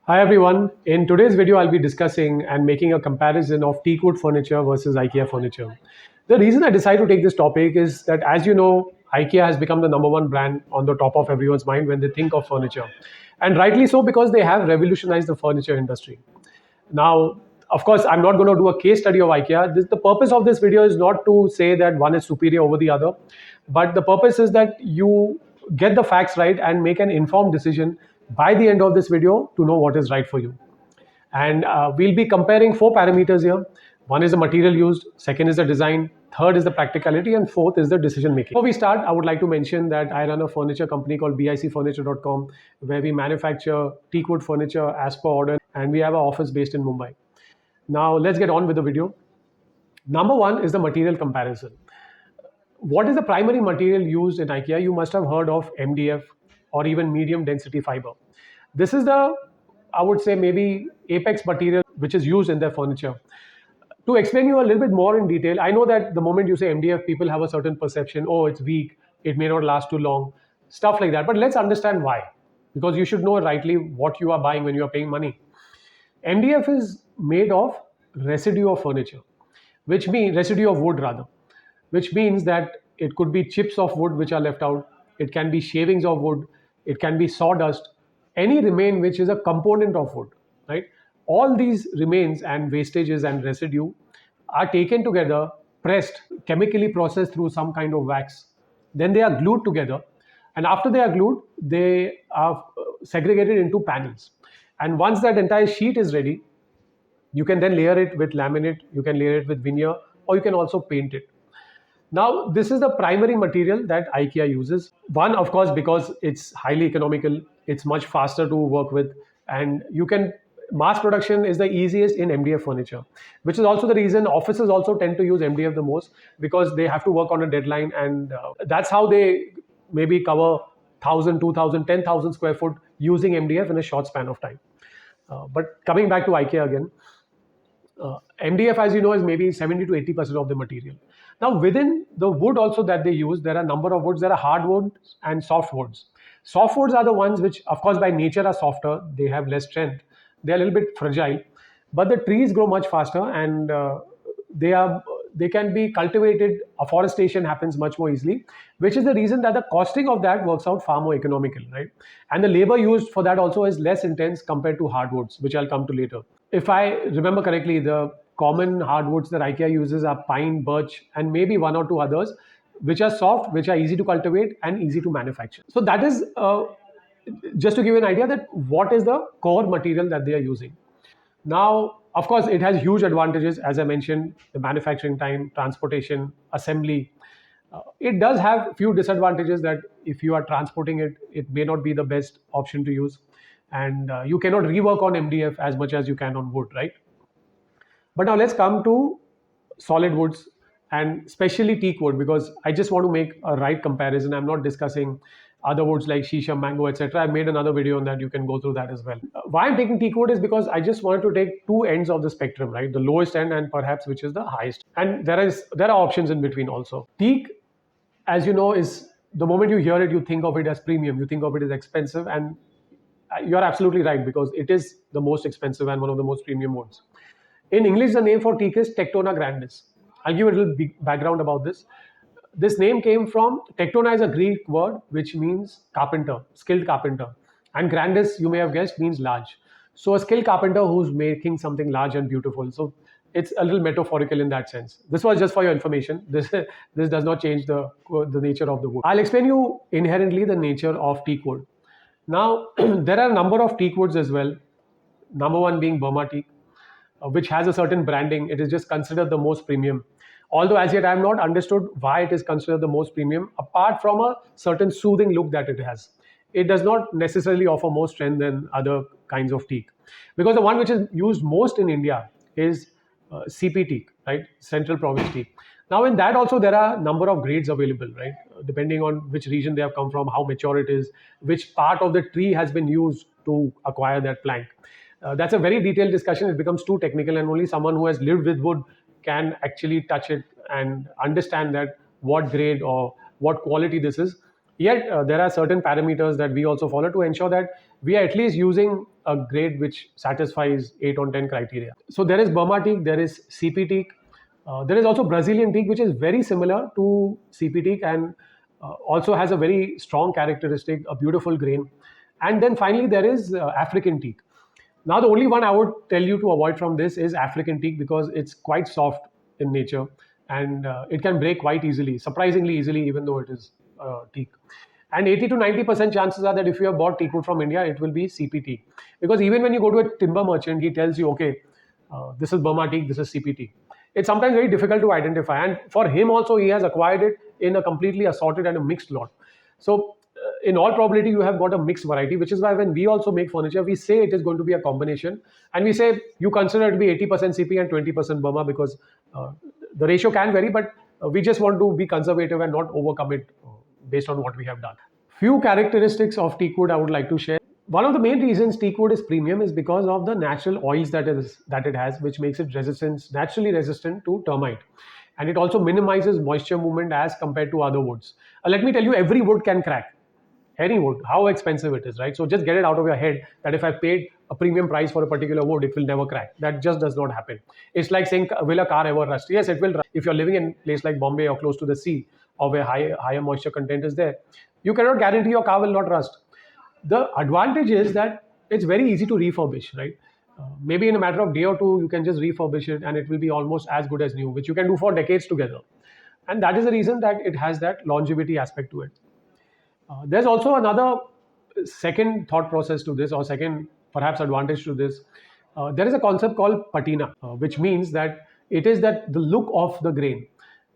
Hi everyone. In today's video, I'll be discussing and making a comparison of Teakwood furniture versus IKEA furniture. The reason I decided to take this topic is that, as you know, IKEA has become the number one brand on the top of everyone's mind when they think of furniture. And rightly so, because they have revolutionized the furniture industry. Now, of course, I'm not going to do a case study of IKEA. The purpose of this video is not to say that one is superior over the other, but the purpose is that you get the facts right and make an informed decision by the end of this video to know what is right for you. And we'll be comparing four parameters here. One is the material used, second is the design, third is the practicality, and fourth is the decision making. Before we start, I would like to mention that I run a furniture company called bicfurniture.com, where we manufacture teakwood furniture as per order, and we have an office based in Mumbai. Now, let's get on with the video. Number one is the material comparison. What is the primary material used in IKEA? You must have heard of MDF or even medium density fiber. This is the, I would say, maybe apex material which is used in their furniture. To explain you a little bit more in detail, I know that the moment you say MDF, people have a certain perception, oh, it's weak, it may not last too long, stuff like that. But let's understand why, because you should know rightly what you are buying when you are paying money. MDF is made of residue of furniture, which means residue of wood rather, which means that it could be chips of wood which are left out, it can be shavings of wood, it can be sawdust, any remain which is a component of wood, right? All these remains and wastages and residue are taken together, pressed, chemically processed through some kind of wax. Then they are glued together. And after they are glued, they are segregated into panels. And once that entire sheet is ready, you can then layer it with laminate, you can layer it with veneer, or you can also paint it. Now, this is the primary material that IKEA uses. One, of course, because it's highly economical, it's much faster to work with, and you can mass production is the easiest in MDF furniture, which is also the reason offices also tend to use MDF the most, because they have to work on a deadline, and that's how they maybe cover 1,000, 2,000, 10,000 square foot using MDF in a short span of time. But coming back to IKEA again, MDF, as you know, is maybe 70 to 80% of the material. Now, within the wood also that they use, there are a number of woods. There are hardwoods and softwoods. Softwoods are the ones which, of course, by nature are softer. They have less strength. They are a little bit fragile, but the trees grow much faster, and they can be cultivated. Afforestation happens much more easily, which is the reason that the costing of that works out far more economical, right? And the labor used for that also is less intense compared to hardwoods, which I'll come to later. If I remember correctly, the common hardwoods that IKEA uses are pine, birch, and maybe one or two others, which are soft, which are easy to cultivate and easy to manufacture. So that is just to give you an idea that what is the core material that they are using. Now, of course, it has huge advantages, as I mentioned, the manufacturing time, transportation, assembly. It does have few disadvantages that if you are transporting it, it may not be the best option to use. And you cannot rework on MDF as much as you can on wood, right? But now let's come to solid woods and especially teak wood, because I just want to make a right comparison. I'm not discussing other woods like shisha, mango, etc. I made another video on that. You can go through that as well. Why I'm taking teak wood is because I just wanted to take two ends of the spectrum, right? The lowest end and perhaps which is the highest. And there are options in between also. Teak, as you know, is the moment you hear it, you think of it as premium, you think of it as expensive, and you're absolutely right, because it is the most expensive and one of the most premium woods. In English, the name for teak is Tectona grandis. I'll give you a little background about this. This name came from Tectona is a Greek word which means carpenter, skilled carpenter. And grandis, you may have guessed, means large. So a skilled carpenter who's making something large and beautiful. So it's a little metaphorical in that sense. This was just for your information. This does not change the nature of the wood. I'll explain you inherently the nature of teak wood. Now, there are a number of teak woods as well. Number one being Burma teak, which has a certain branding. It is just considered the most premium. Although as yet I have not understood why it is considered the most premium, apart from a certain soothing look that it has. It does not necessarily offer more strength than other kinds of teak. Because the one which is used most in India is CP teak, right? Central Province teak. Now in that also there are a number of grades available, right? Depending on which region they have come from, how mature it is, which part of the tree has been used to acquire that plank. That's a very detailed discussion. It becomes too technical, and only someone who has lived with wood can actually touch it and understand that what grade or what quality this is. Yet there are certain parameters that we also follow to ensure that we are at least using a grade which satisfies 8 on 10 criteria. So there is Burma teak, there is CP teak, there is also Brazilian teak, which is very similar to CP teak and also has a very strong characteristic, a beautiful grain. And then finally, there is African teak. Now, the only one I would tell you to avoid from this is African teak because it's quite soft in nature and it can break quite easily, surprisingly easily, even though it is teak. And 80 to 90% chances are that if you have bought teakwood from India, it will be CP teak. Because even when you go to a timber merchant, he tells you, okay, this is Burma teak, this is CP teak. It's sometimes very difficult to identify. And for him also, he has acquired it in a completely assorted and a mixed lot. So in all probability, you have got a mixed variety, which is why when we also make furniture, we say it is going to be a combination. And we say you consider it to be 80% CP and 20% Burma because the ratio can vary, but we just want to be conservative and not overcome it based on what we have done. Few characteristics of teakwood I would like to share. One of the main reasons teakwood is premium is because of the natural oils that it has, which makes it naturally resistant to termite. And it also minimizes moisture movement as compared to other woods. Let me tell you, every wood can crack. Any wood, how expensive it is, right? So just get it out of your head that if I paid a premium price for a particular wood, it will never crack. That just does not happen. It's like saying, will a car ever rust? Yes, it will rust. If you're living in a place like Bombay or close to the sea, or where higher moisture content is there, you cannot guarantee your car will not rust. The advantage is that it's very easy to refurbish, right? Maybe in a matter of day or two, you can just refurbish it and it will be almost as good as new, which you can do for decades together. And that is the reason that it has that longevity aspect to it. There's also another second thought process to this, or second perhaps advantage to this. There is a concept called patina, which means that it is that the look of the grain.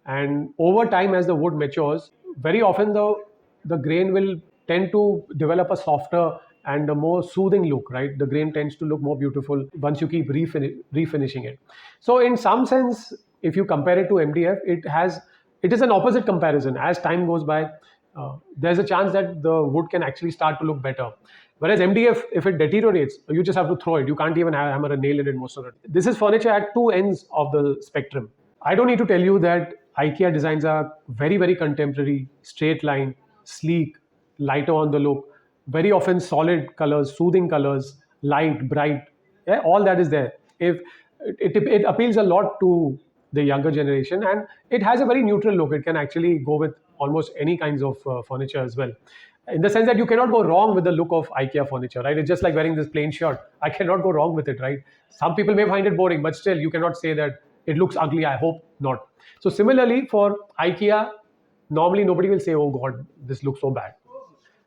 And over time, as the wood matures, very often the grain will tend to develop a softer and a more soothing look, right? The grain tends to look more beautiful once you keep refinishing it. So in some sense, if you compare it to MDF, it is an opposite comparison. As time goes by, there's a chance that the wood can actually start to look better. Whereas MDF, if it deteriorates, you just have to throw it. You can't even hammer a nail in it most of it. This is furniture at two ends of the spectrum. I don't need to tell you that IKEA designs are very, very contemporary, straight line, sleek, lighter on the look, very often solid colors, soothing colors, light, bright. Yeah, all that is there. If it appeals a lot to the younger generation, and it has a very neutral look. It can actually go with almost any kinds of furniture as well, in the sense that you cannot go wrong with the look of IKEA furniture, right? It's just like wearing this plain shirt. I cannot go wrong with it, right? Some people may find it boring, but still you cannot say that it looks ugly. I hope not. So similarly for IKEA, normally nobody will say, oh God, this looks so bad.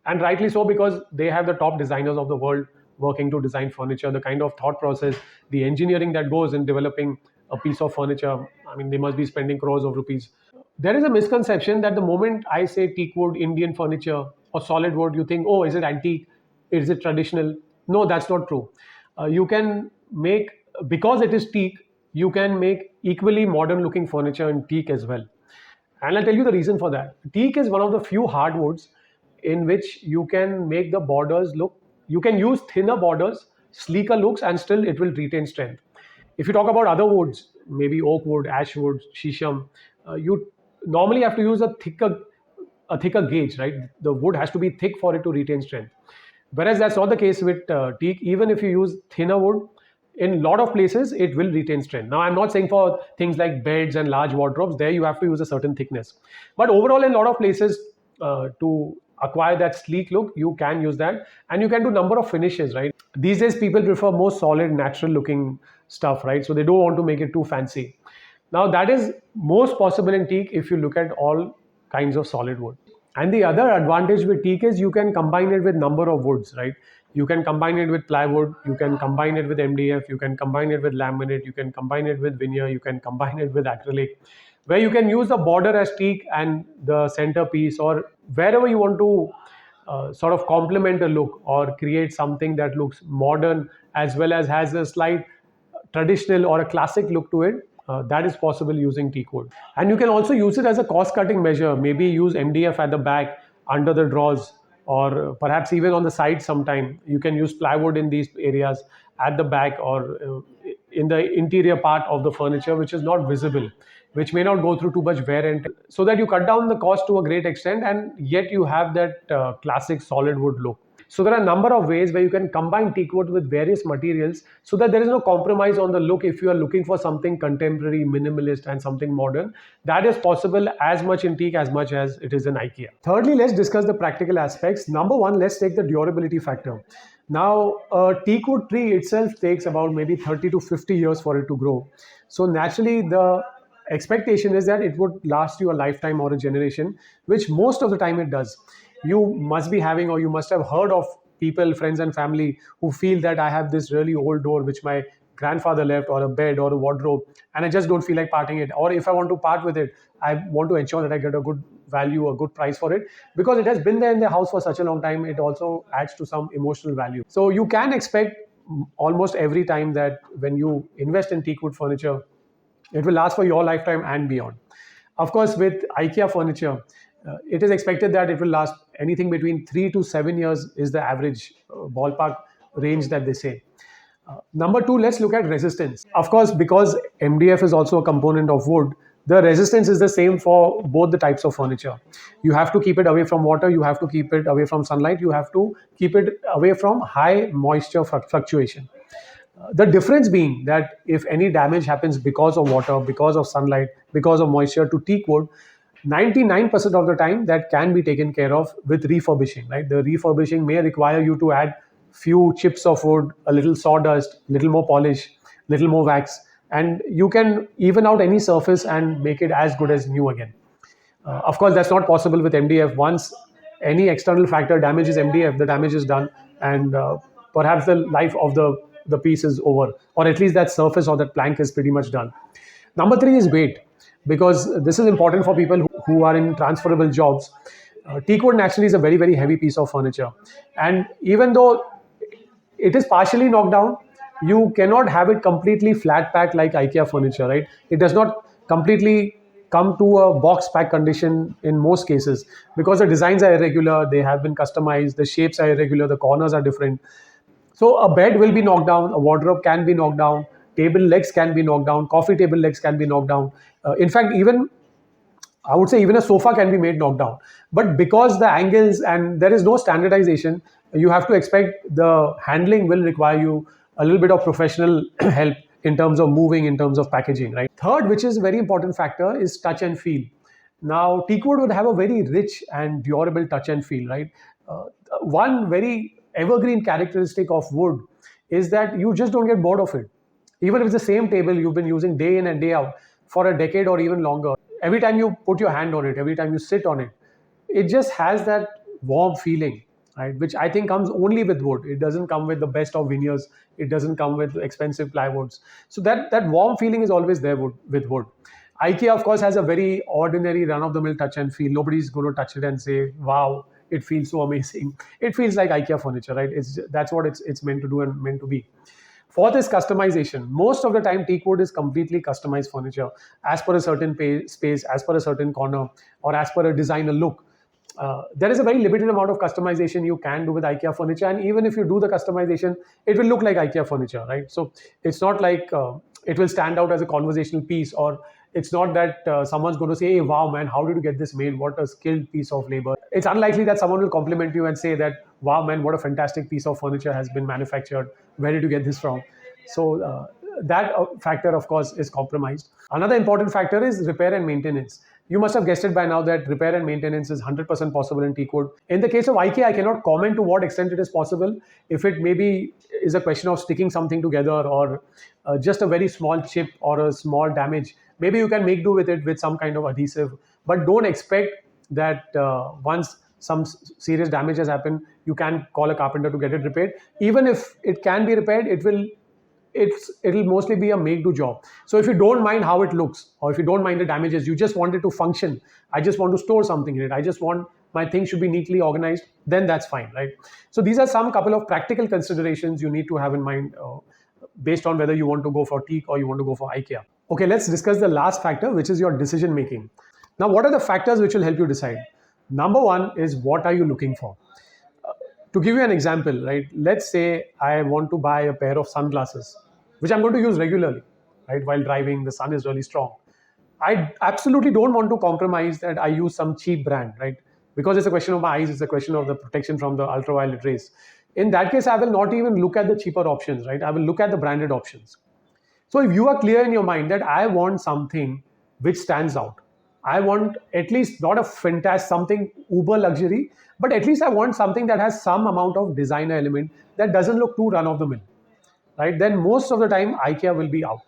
And rightly so, because they have the top designers of the world working to design furniture, the kind of thought process, the engineering that goes in developing a piece of furniture. I mean, they must be spending crores of rupees. There is a misconception that the moment I say teak wood, Indian furniture, or solid wood, you think, oh, is it antique? Is it traditional? No, that's not true. You can make, because it is teak, you can make equally modern looking furniture in teak as well. And I'll tell you the reason for that. Teak is one of the few hardwoods in which you can make the borders look, you can use thinner borders, sleeker looks, and still it will retain strength. If you talk about other woods, maybe oak wood, ash wood, shisham, you normally have to use a thicker gauge, right? The wood has to be thick for it to retain strength. Whereas that's not the case with teak. Even if you use thinner wood, in a lot of places it will retain strength. Now, I'm not saying for things like beds and large wardrobes, there you have to use a certain thickness. But overall, in a lot of places, to acquire that sleek look, you can use that, and you can do number of finishes, right? These days, people prefer more solid, natural looking stuff, right? So they don't want to make it too fancy. Now, that is most possible in teak if you look at all kinds of solid wood. And the other advantage with teak is you can combine it with number of woods, right? You can combine it with plywood, you can combine it with MDF, you can combine it with laminate, you can combine it with veneer, you can combine it with acrylic, where you can use the border as teak and the centerpiece, or wherever you want to sort of complement a look or create something that looks modern as well as has a slight traditional or a classic look to it. That is possible using teakwood. And you can also use it as a cost cutting measure. Maybe use MDF at the back, under the drawers, or perhaps even on the side sometime. You can use plywood in these areas at the back, or in the interior part of the furniture, which is not visible, which may not go through too much wear and tear, so that you cut down the cost to a great extent and yet you have that classic solid wood look. So there are a number of ways where you can combine teakwood with various materials so that there is no compromise on the look. If you are looking for something contemporary, minimalist, and something modern, that is possible as much in teak as much as it is in IKEA. Thirdly, let's discuss the practical aspects. Number one, let's take the durability factor. Now, a teakwood tree itself takes about maybe 30 to 50 years for it to grow. So naturally, the expectation is that it would last you a lifetime or a generation, which most of the time it does. You must be having, or you must have heard of people, friends and family who feel that I have this really old door which my grandfather left, or a bed or a wardrobe, and I just don't feel like parting it. Or if I want to part with it, I want to ensure that I get a good value, a good price for it, because it has been there in the house for such a long time. It also adds to some emotional value. So you can expect almost every time that when you invest in teakwood furniture, it will last for your lifetime and beyond. Of course, with IKEA furniture, it is expected that it will last anything between 3 to 7 years is the average ballpark range that they say. Number two, let's look at resistance. Of course, because MDF is also a component of wood, the resistance is the same for both the types of furniture. You have to keep it away from water, you have to keep it away from sunlight, you have to keep it away from high moisture fluctuation. The difference being that if any damage happens because of water, because of sunlight, because of moisture to teak wood, 99% of the time that can be taken care of with refurbishing, right? The refurbishing may require you to add few chips of wood, a little sawdust, little more polish, little more wax, and you can even out any surface and make it as good as new again. Of course, that's not possible with MDF. Once any external factor damages MDF, the damage is done, and perhaps the life of the piece is over, or at least that surface or that plank is pretty much done. Number three is weight, because this is important for people who are in transferable jobs. Teakwood naturally is a very, very heavy piece of furniture, and even though it is partially knocked down, you cannot have it completely flat packed like IKEA furniture, right? It does not completely come to a box pack condition in most cases, because the designs are irregular, they have been customized, the shapes are irregular, the corners are different. So a bed will be knocked down, a wardrobe can be knocked down, table legs can be knocked down, coffee table legs can be knocked down. In fact, even I would say even a sofa can be made knocked down. But because the angles and there is no standardization, you have to expect the handling will require you a little bit of professional help in terms of moving, in terms of packaging, right? Third, which is a very important factor, is touch and feel. Now, teakwood would have a very rich and durable touch and feel, right? One very evergreen characteristic of wood is that you just don't get bored of it. Even if it's the same table you've been using day in and day out for a decade or even longer, every time you put your hand on it, every time you sit on it, it just has that warm feeling, right? Which I think comes only with wood. It doesn't come with the best of veneers. It doesn't come with expensive plywoods. So that warm feeling is always there with wood. IKEA, of course, has a very ordinary, run-of-the-mill touch and feel. Nobody's going to touch it and say, "Wow, it feels so amazing." It feels like IKEA furniture, right? That's what it's meant to do and meant to be. Fourth is customization. Most of the time, teakwood is completely customized furniture as per a certain space, as per a certain corner, or as per a designer look. There is a very limited amount of customization you can do with IKEA furniture, and even if you do the customization, it will look like IKEA furniture, right? So it's not like it will stand out as a conversational piece, or it's not that someone's going to say, "Hey, wow, man, how did you get this made? What a skilled piece of labor." It's unlikely that someone will compliment you and say that, "Wow, man, what a fantastic piece of furniture has been manufactured. Where did you get this from?" So that factor, of course, is compromised. Another important factor is repair and maintenance. You must have guessed it by now that repair and maintenance is 100% possible in teakwood. In the case of IKEA, I cannot comment to what extent it is possible. If it maybe is a question of sticking something together, or just a very small chip or a small damage, maybe you can make do with it with some kind of adhesive. But don't expect that once some serious damage has happened, you can call a carpenter to get it repaired. Even if it can be repaired, it'll mostly be a make do job. So if you don't mind how it looks, or if you don't mind the damages, you just want it to function, I just want to store something in it, I just want my things should be neatly organized, then that's fine, right? So these are some couple of practical considerations you need to have in mind based on whether you want to go for teak or you want to go for IKEA. Okay, let's discuss the last factor, which is your decision making. Now, what are the factors which will help you decide? Number one is, what are you looking for? To give you an example, right? Let's say I want to buy a pair of sunglasses, which I'm going to use regularly, right? While driving, the sun is really strong. I absolutely don't want to compromise that I use some cheap brand, right? because it's a question of my eyes, it's a question of the protection from the ultraviolet rays. In that case, I will not even look at the cheaper options, right? I will look at the branded options. So if you are clear in your mind that I want something which stands out, I want at least not a fantastic something uber luxury, but at least I want something that has some amount of designer element that doesn't look too run of the mill, right? Then most of the time IKEA will be out.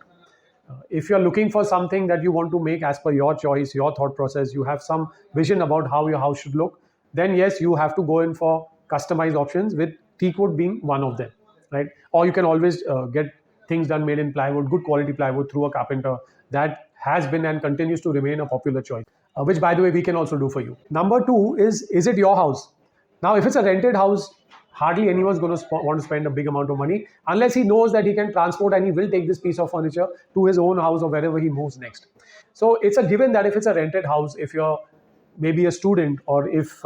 If you're looking for something that you want to make as per your choice, your thought process, you have some vision about how your house should look, then yes, you have to go in for customized options, with teakwood being one of them, right? Or you can always get things done made in plywood, good quality plywood through a carpenter. That has been and continues to remain a popular choice, which by the way we can also do for you. Number two is it your house? Now, if it's a rented house, hardly anyone's going to want to spend a big amount of money unless he knows that he can transport and he will take this piece of furniture to his own house or wherever he moves next. So it's a given that if it's a rented house, if you're maybe a student, or if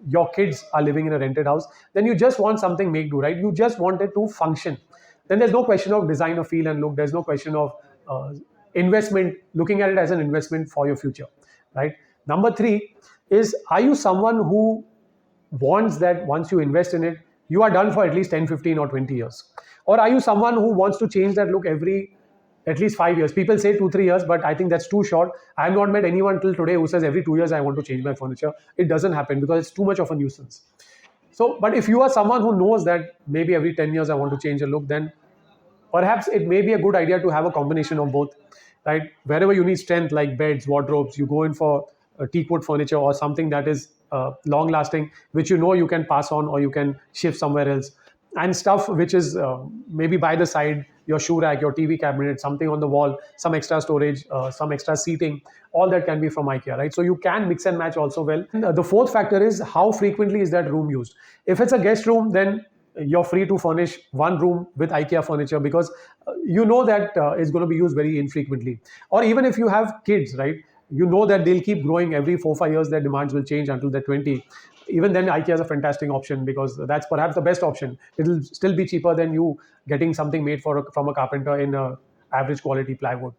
your kids are living in a rented house, then you just want something make do, right? You just want it to function. Then there's no question of design or feel and look. There's no question of investment, looking at it as an investment for your future, right? Number three is, are you someone who wants that once you invest in it, you are done for at least 10, 15 or 20 years? Or are you someone who wants to change that look every at least 5 years? People say 2, 3 years, but I think that's too short. I have not met anyone till today who says every 2 years I want to change my furniture. It doesn't happen because it's too much of a nuisance. So, but if you are someone who knows that maybe every 10 years I want to change a look, then perhaps it may be a good idea to have a combination of both, right? Wherever you need strength, like beds, wardrobes, you go in for teakwood furniture or something that is long lasting, which you know you can pass on or you can shift somewhere else. And stuff which is maybe by the side, your shoe rack, your TV cabinet, something on the wall, some extra storage, some extra seating, all that can be from IKEA, right? So you can mix and match also well. And, the fourth factor is, how frequently is that room used? If it's a guest room, then you're free to furnish one room with IKEA furniture, because you know that it's going to be used very infrequently. Or even if you have kids, right, you know that they'll keep growing every 4 5 years, their demands will change until they're 20. Even then IKEA is a fantastic option, because that's perhaps the best option. It'll still be cheaper than you getting something made from a carpenter in a average quality plywood.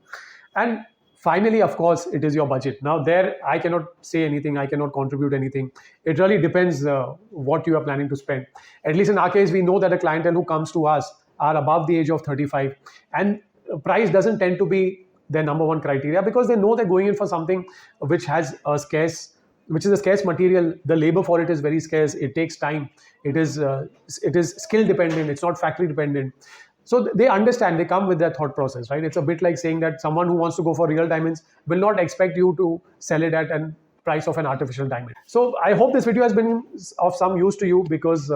And finally, of course, it is your budget. Now there I cannot say anything, I cannot contribute anything. It really depends what you are planning to spend. At least in our case, we know that a clientele who comes to us are above the age of 35, and price doesn't tend to be their number one criteria, because they know they're going in for something which has a scarce, which is a scarce material. The labor for it is very scarce. It takes time. It is skill dependent. It's not factory dependent. So they understand. They come with their thought process, right? It's a bit like saying that someone who wants to go for real diamonds will not expect you to sell it at a price of an artificial diamond. So I hope this video has been of some use to you, because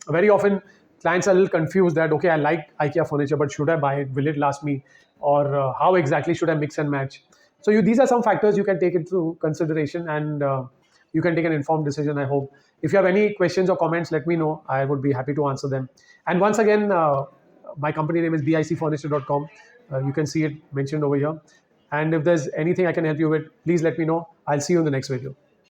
very often clients are a little confused that, okay, I like IKEA furniture, but should I buy it? Will it last me? Or how exactly should I mix and match? So these are some factors you can take into consideration, and you can take an informed decision, I hope. If you have any questions or comments, let me know. I would be happy to answer them. And once again, my company name is bicfurniture.com. You can see it mentioned over here. And if there's anything I can help you with, please let me know. I'll see you in the next video.